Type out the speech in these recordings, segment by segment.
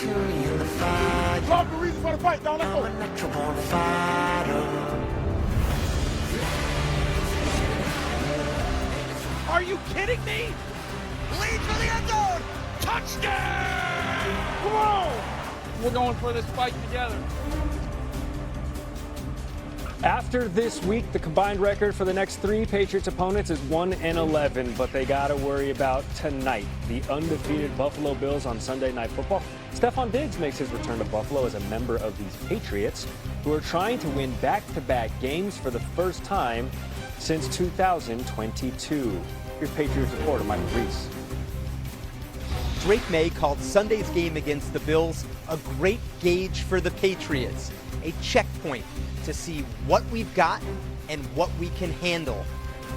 fury in the fire. Love the reason for the fight, dog. Let's go. I'm a natural born fighter. Are you kidding me? Lead for the end zone. Touchdown! Come on! We're going for this fight together. After this week, the combined record for the next three Patriots opponents is 1-11, but they got to worry about tonight. The undefeated Buffalo Bills on Sunday Night Football. Stephon Diggs makes his return to Buffalo as a member of these Patriots, who are trying to win back-to-back games for the first time since 2022. Here's Patriots reporter Michael Reese. Drake May called Sunday's game against the Bills a great gauge for the Patriots, a checkpoint to see what we've got and what we can handle.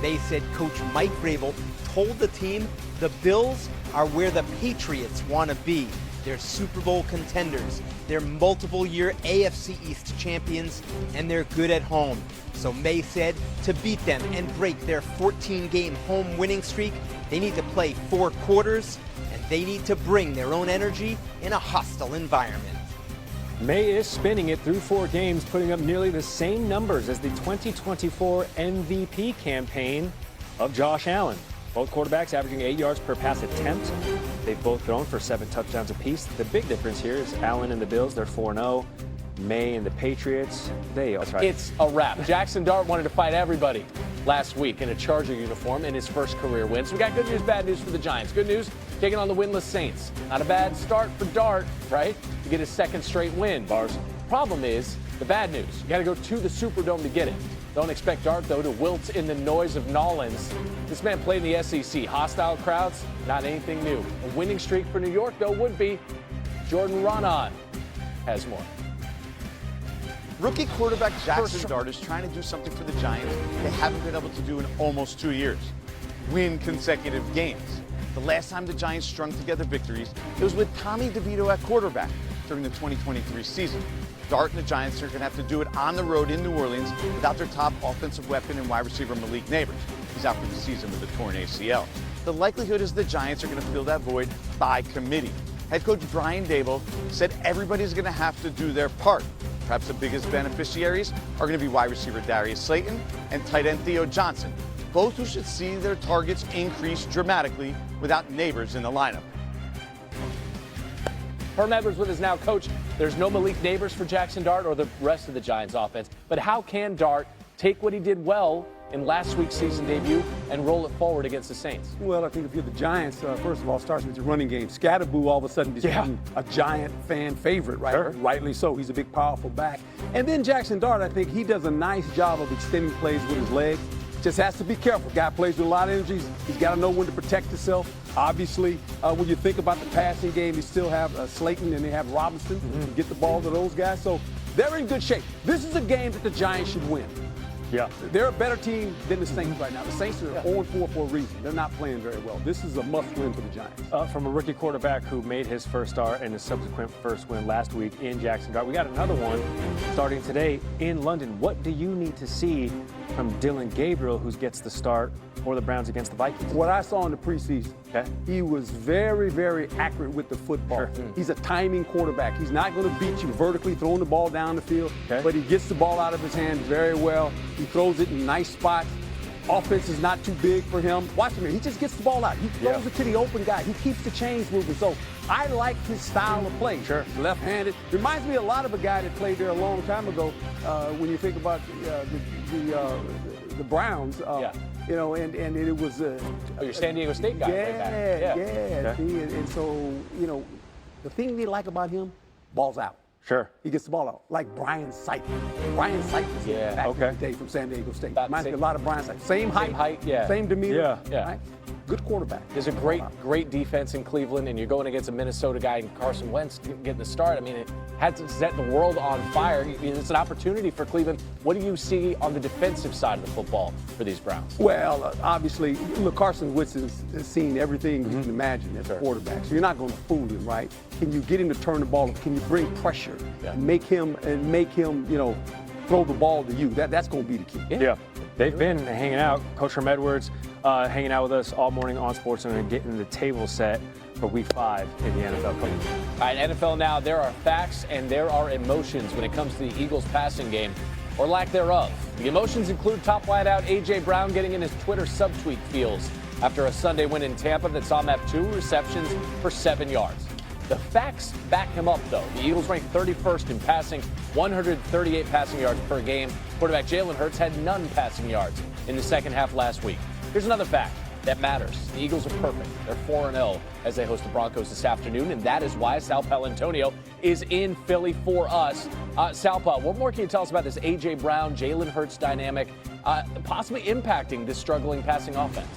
They said Coach Mike Vrabel told the team the Bills are where the Patriots want to be. They're Super Bowl contenders, they're multiple-year AFC East champions, and they're good at home. So May said to beat them and break their 14-game home winning streak, they need to play 4 quarters, and they need to bring their own energy in a hostile environment. May is spinning it through 4 games, putting up nearly the same numbers as the 2024 MVP campaign of Josh Allen. Both quarterbacks averaging 8 yards per pass attempt. They've both thrown for 7 touchdowns apiece. The big difference here is Allen and the Bills, they're 4-0. May and the Patriots, that's right. It's a wrap. Jackson Dart wanted to fight everybody last week in a Charger uniform in his first career win. So we got good news, bad news for the Giants. Good news, taking on the winless Saints. Not a bad start for Dart, right? To get his second straight win. Bars. Problem is, the bad news. You got to go to the Superdome to get it. Don't expect Dart, though, to wilt in the noise of Nolans. This man played in the SEC. Hostile crowds, not anything new. A winning streak for New York, though, would be. Jordan Ronan has more. Rookie quarterback Jackson Dart is trying to do something for the Giants they haven't been able to do in almost 2 years. Win consecutive games. The last time the Giants strung together victories, it was with Tommy DeVito at quarterback during the 2023 season. Dart and the Giants are going to have to do it on the road in New Orleans without their top offensive weapon and wide receiver Malik Neighbors. He's out for the season with a torn ACL. The likelihood is the Giants are going to fill that void by committee. Head coach Brian Dable said everybody's going to have to do their part. Perhaps the biggest beneficiaries are going to be wide receiver Darius Slayton and tight end Theo Johnson, both who should see their targets increase dramatically without Neighbors in the lineup. Herm Edwards with us now. Coach, there's no Malik Neighbors for Jackson Dart or the rest of the Giants offense, but how can Dart take what he did well in last week's season debut and roll it forward against the Saints? Well, I think if you're the Giants, first of all, starts with your running game. Scatterboo all of a sudden became a Giant fan favorite, right? Sure. Rightly so. He's a big, powerful back. And then Jackson Dart, I think he does a nice job of extending plays with his legs. Just has to be careful. Guy plays with a lot of energy. He's got to know when to protect himself. Obviously, when you think about the passing game, you still have Slayton and they have Robinson to get the ball to those guys. So they're in good shape. This is a game that the Giants should win. Yeah. They're a better team than the Saints right now. The Saints are 0-4 for a reason. They're not playing very well. This is a must-win for the Giants. From a rookie quarterback who made his first start and his subsequent first win last week in Jackson Dart. We got another one starting today in London. What do you need to see from Dylan Gabriel, who gets the start, or the Browns against the Vikings? What I saw in the preseason, he was very, very accurate with the football. Sure. He's a timing quarterback. He's not going to beat you vertically throwing the ball down the field, but he gets the ball out of his hand very well. He throws it in nice spots. Offense is not too big for him. Watch him here. He just gets the ball out. He throws it to the open guy. He keeps the chains moving. So I like his style of play. Sure. He's left-handed. Reminds me a lot of a guy that played there a long time ago. When you think about the Browns, you know, and it was your San Diego State guy. Yeah. And so, you know, the thing they like about him, ball's out. Sure. He gets the ball out, like Brian Sipe. Brian Sipe was back in the day from San Diego State. Reminds me a lot of Brian Sipe. Same height, same demeanor. Right? Good quarterback. There's a great defense in Cleveland, and you're going against a Minnesota guy, and Carson Wentz getting the start. I mean, it had to set the world on fire. It's an opportunity for Cleveland. What do you see on the defensive side of the football for these Browns? Well, obviously, look, Carson Wentz has seen everything you can imagine as a quarterback, so you're not going to fool him, right? Can you get him to turn the ball? Can you bring pressure and make him, you know, throw the ball to you? That's going to be the key. Yeah. They've been hanging out. Coach Herm Edwards hanging out with us all morning on SportsCenter and getting the table set for Week 5 in the NFL. All right, NFL now. There are facts and there are emotions when it comes to the Eagles' passing game, or lack thereof. The emotions include top wideout A.J. Brown getting in his Twitter subtweet feels after a Sunday win in Tampa that saw him have 2 receptions for 7 yards. The facts back him up, though. The Eagles ranked 31st in passing, 138 passing yards per game. Quarterback Jalen Hurts had none passing yards in the second half last week. Here's another fact that matters. The Eagles are perfect. They're 4-0 as they host the Broncos this afternoon, and that is why Sal Paolantonio is in Philly for us. Sal, what more can you tell us about this A.J. Brown, Jalen Hurts dynamic, possibly impacting this struggling passing offense?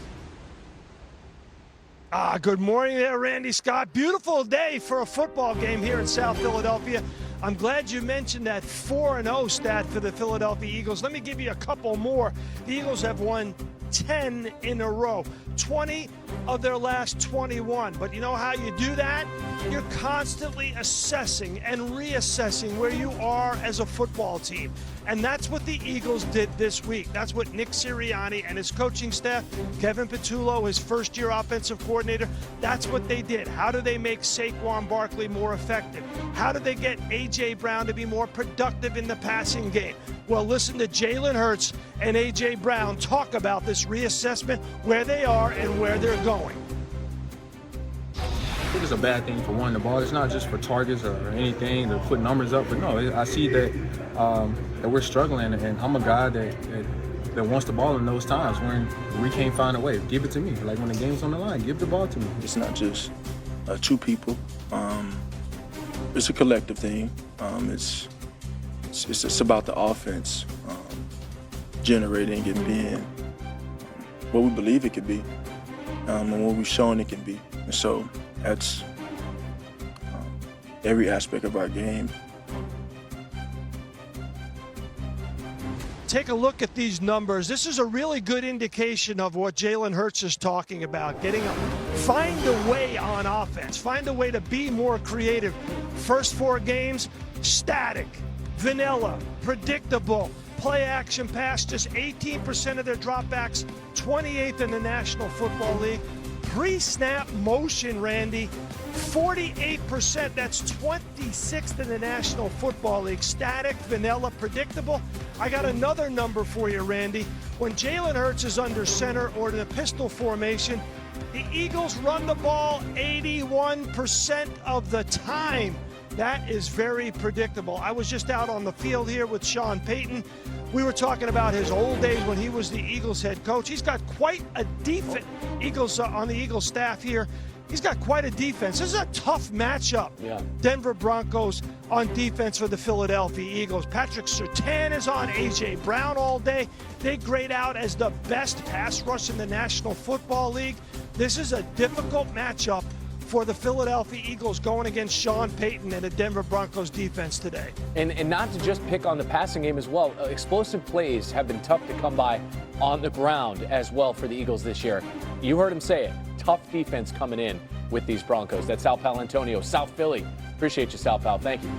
Good morning there, Randy Scott. Beautiful day for a football game here in South Philadelphia. I'm glad you mentioned that 4-0 stat for the Philadelphia Eagles. Let me give you a couple more. The Eagles have won 10 in a row, 20 of their last 21. But you know how you do that? You're constantly assessing and reassessing where you are as a football team. And that's what the Eagles did this week. That's what Nick Sirianni and his coaching staff, Kevin Patullo, his first-year offensive coordinator, that's what they did. How do they make Saquon Barkley more effective? How do they get A.J. Brown to be more productive in the passing game? Well, listen to Jalen Hurts and A.J. Brown talk about this reassessment, where they are and where they're going. I think it's a bad thing for one. The ball is not just for targets or anything to put numbers up, but no, I see that that we're struggling, and I'm a guy that wants the ball in those times when we can't find a way. Give it to me. Like when the game's on the line, give the ball to me. It's not just 2 people. It's a collective thing. It's about the offense generating and being what we believe it could be, and what we've shown it can be. And so that's every aspect of our game. Take a look at these numbers. This is a really good indication of what Jalen Hurts is talking about. Find a way on offense. Find a way to be more creative. First 4 games, static, vanilla, predictable. Play action pass, just 18% of their dropbacks, 28th in the National Football League. Pre-snap motion, Randy, 48%. That's 26th in the National Football League. Static, vanilla, predictable. I got another number for you, Randy. When Jalen Hurts is under center or the pistol formation, the Eagles run the ball 81% of the time. That is very predictable. I was just out on the field here with Sean Payton. We were talking about his old days when he was the Eagles head coach. He's got quite a defense. On the Eagles staff here, he's got quite a defense. This is a tough matchup. Yeah. Denver Broncos on defense for the Philadelphia Eagles. Patrick Surtain is on A.J. Brown all day. They grade out as the best pass rush in the National Football League. This is a difficult matchup for the Philadelphia Eagles going against Sean Payton and the Denver Broncos defense today. And not to just pick on the passing game as well. Explosive plays have been tough to come by on the ground as well for the Eagles this year. You heard him say it. Tough defense coming in with these Broncos. That's Sal Paolantonio, South Philly. Appreciate you, Sal Pal. Thank you.